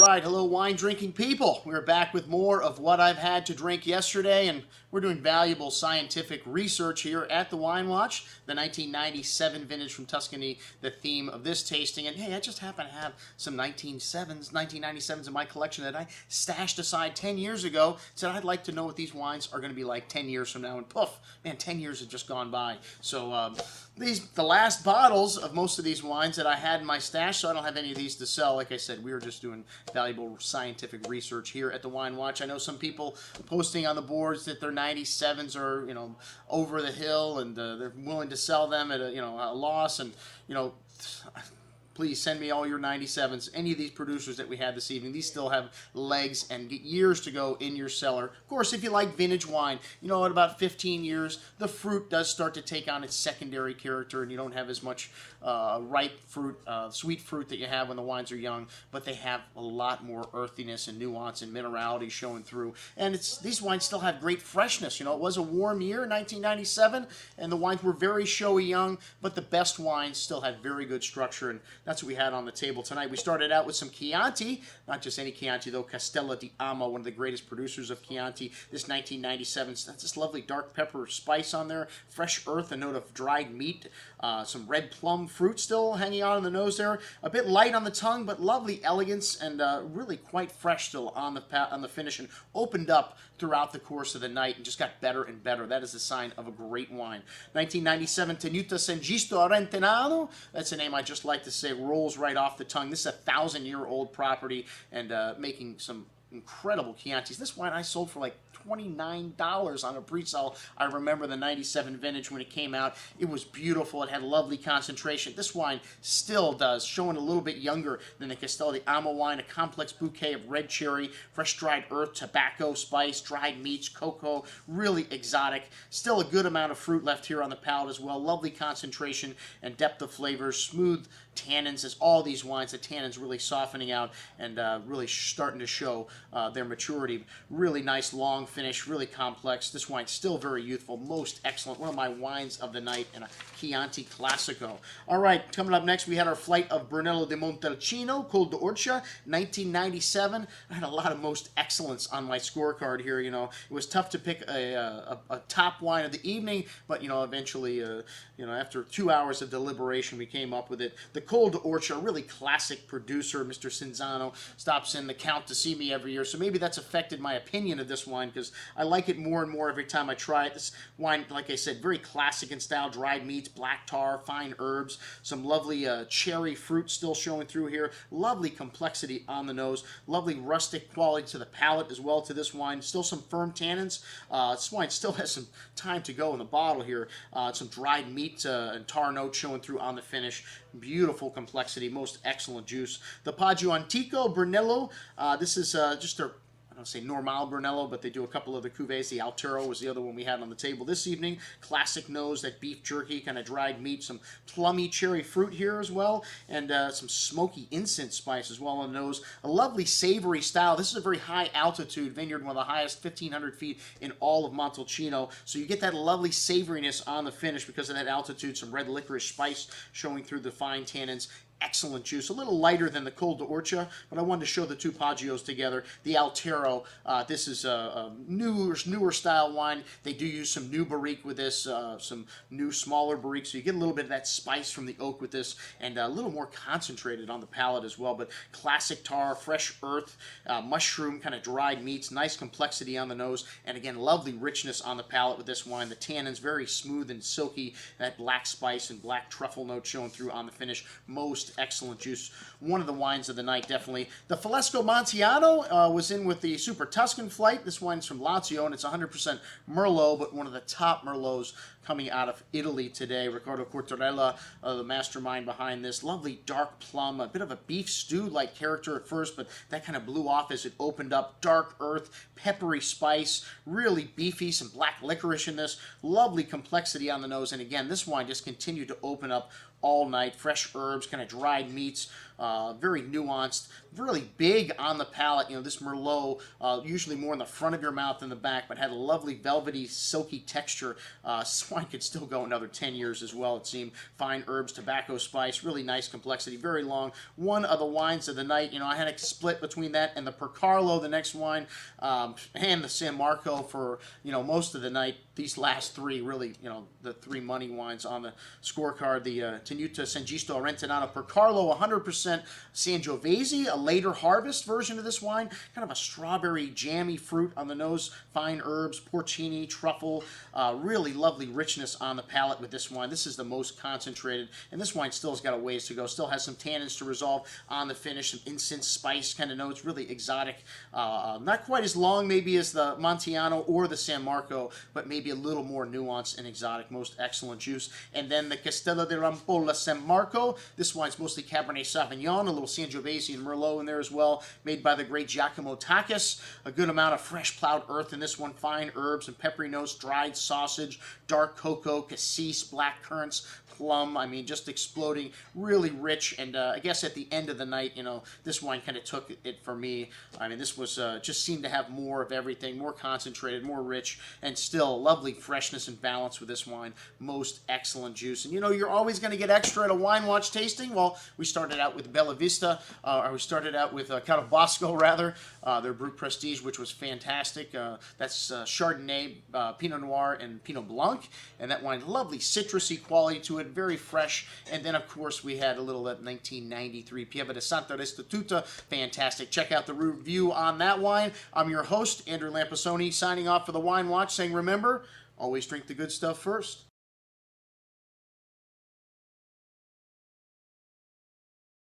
right, hello wine drinking people. We're back with more of what I've had to drink yesterday, and we're doing valuable scientific research here at the Wine Watch, the 1997 vintage from Tuscany, the theme of this tasting. And hey, I just happen to have some 1997s in my collection that I stashed aside 10 years ago. Said I'd like to know what these wines are going to be like 10 years from now, and poof, man, 10 years have just gone by. So the last bottles of most of these wines that I had in my stash, so I don't have any of these to sell. Like I said, we were just doing valuable scientific research here at the Wine Watch. I know some people posting on the boards that their 97s are, over the hill, and they're willing to sell them at a loss, and please send me all your 97s. Any of these producers that we had this evening, these still have legs and years to go in your cellar. Of course, if you like vintage wine, at about 15 years, the fruit does start to take on its secondary character, and you don't have as much ripe fruit, sweet fruit that you have when the wines are young, but they have a lot more earthiness and nuance and minerality showing through. And these wines still have great freshness. It was a warm year, 1997, and the wines were very showy young, but the best wines still had very good structure, and that's what we had on the table tonight. We started out with some Chianti, not just any Chianti though, Castello di Amo, one of the greatest producers of Chianti. This 1997, that's this lovely dark pepper spice on there, fresh earth, a note of dried meat, some red plum fruit still hanging on in the nose there, a bit light on the tongue, but lovely elegance, and really quite fresh still on the finish, and opened up throughout the course of the night and just got better and better. That is a sign of a great wine. 1997 TENUTA Sangiovese RENTENNANO. That's a name I just like to say, rolls right off the tongue. This is a 1,000-year-old property, and making some incredible Chiantis. This wine I sold for like $29 on a pre-sale. I remember the 97 vintage when it came out. It was beautiful. It had lovely concentration. This wine still does, showing a little bit younger than the Castello di Amo wine. A complex bouquet of red cherry, fresh dried earth, tobacco, spice, dried meats, cocoa, really exotic. Still a good amount of fruit left here on the palate as well. Lovely concentration and depth of flavors, smooth tannins, as all these wines, the tannins really softening out and really starting to show their maturity. Really nice long finish, really complex. This wine's still very youthful, most excellent. One of my wines of the night, and a Chianti Classico. All right, coming up next, we had our flight of Brunello di Montalcino, Col d'Orcia, 1997. I had a lot of most excellence on my scorecard here. It was tough to pick a top wine of the evening, but eventually, after 2 hours of deliberation, we came up with it. The Col d'Orcia, a really classic producer. Mr. Cinzano stops in the Count to see me every year, so maybe that's affected my opinion of this wine, because I like it more and more every time I try it. This wine, like I said, very classic in style. Dried meats, black tar, fine herbs, some lovely cherry fruit still showing through here. Lovely complexity on the nose. Lovely rustic quality to the palate as well to this wine. Still some firm tannins. This wine still has some time to go in the bottle here. Some dried meat and tar notes showing through on the finish. Beautiful complexity, most excellent juice. The Poggio Antico Brunello. This is just a, I don't say normal Brunello, but they do a couple of the cuvées. The Altero was the other one we had on the table this evening. Classic nose, that beef jerky, kind of dried meat, some plummy cherry fruit here as well, and some smoky incense spice as well on the nose. A lovely savory style. This is a very high altitude vineyard, one of the highest, 1,500 feet in all of Montalcino. So you get that lovely savoriness on the finish because of that altitude. Some red licorice spice showing through the fine tannins. Excellent juice, a little lighter than the Col d'Orcia, but I wanted to show the two Poggios together. The Altero, this is a newer style wine. They do use some new barrique with this, some new smaller barrique, so you get a little bit of that spice from the oak with this, and a little more concentrated on the palate as well. But classic tar, fresh earth, mushroom, kind of dried meats, nice complexity on the nose, and again, lovely richness on the palate with this wine. The tannins very smooth and silky, that black spice and black truffle note showing through on the finish. Most excellent juice. One of the wines of the night, definitely. The FALESCO Montiano was in with the Super Tuscan flight. This wine's from Lazio, and it's 100% Merlot, but one of the top Merlots coming out of Italy today. Riccardo Cortarella, the mastermind behind this. Lovely dark plum, a bit of a beef stew-like character at first, but that kind of blew off as it opened up. Dark earth, peppery spice, really beefy, some black licorice in this. Lovely complexity on the nose, and again, this wine just continued to open up all night. Fresh herbs, kind of dried meats, very nuanced, really big on the palate. You know, this Merlot, usually more in the front of your mouth than the back, but had a lovely velvety, silky texture. This wine could still go another 10 years as well, it seemed. Fine herbs, tobacco, spice, really nice complexity, very long. One of the wines of the night, you know, I had a split between that and the PERCARLO, the next wine, and the SAMMARCO for, you know, most of the night. These last three, really, you know, the three money wines on the scorecard. The TENUTA, Sangiovese, RENTENNANO, PERCARLO, 100% Sangiovese, a later harvest version of this wine. Kind of a strawberry, jammy fruit on the nose, fine herbs, porcini, truffle. Really lovely richness on the palate with this wine. This is the most concentrated, and this wine still has got a ways to go. Still has some tannins to resolve on the finish, some incense spice kind of notes, really exotic. Not quite as long maybe as the Montiano or the SAMMARCO, but maybe a little more nuanced and exotic. Most excellent juice. And then the CASTELLO di Rampolla SAMMARCO. This wine's mostly Cabernet Sauvignon, a little Sangiovese and Merlot in there as well, made by the great Giacomo Tachis. A good amount of fresh plowed earth in this one, fine herbs and peppery notes, dried sausage, dark cocoa, cassis, black currants, plum. I mean, just exploding, really rich. And I guess at the end of the night, you know, this wine kind of took it for me. I mean, this was just seemed to have more of everything, more concentrated, more rich, and still lovely freshness and balance with this wine. Most excellent juice. And you know, you're always going to get extra at a wine watch tasting. Well, we started out with Bella Vista, or we started out with Carabasco, rather, their Brut Prestige, which was fantastic. That's Chardonnay, Pinot Noir, and Pinot Blanc. And that wine, lovely citrusy quality to it, very fresh. And then, of course, we had a little at 1993 Pieve de Santa Restituta. Fantastic. Check out the review on that wine. I'm your host, Andrew Lampasoni, signing off for the Wine Watch, saying, remember, always drink the good stuff first.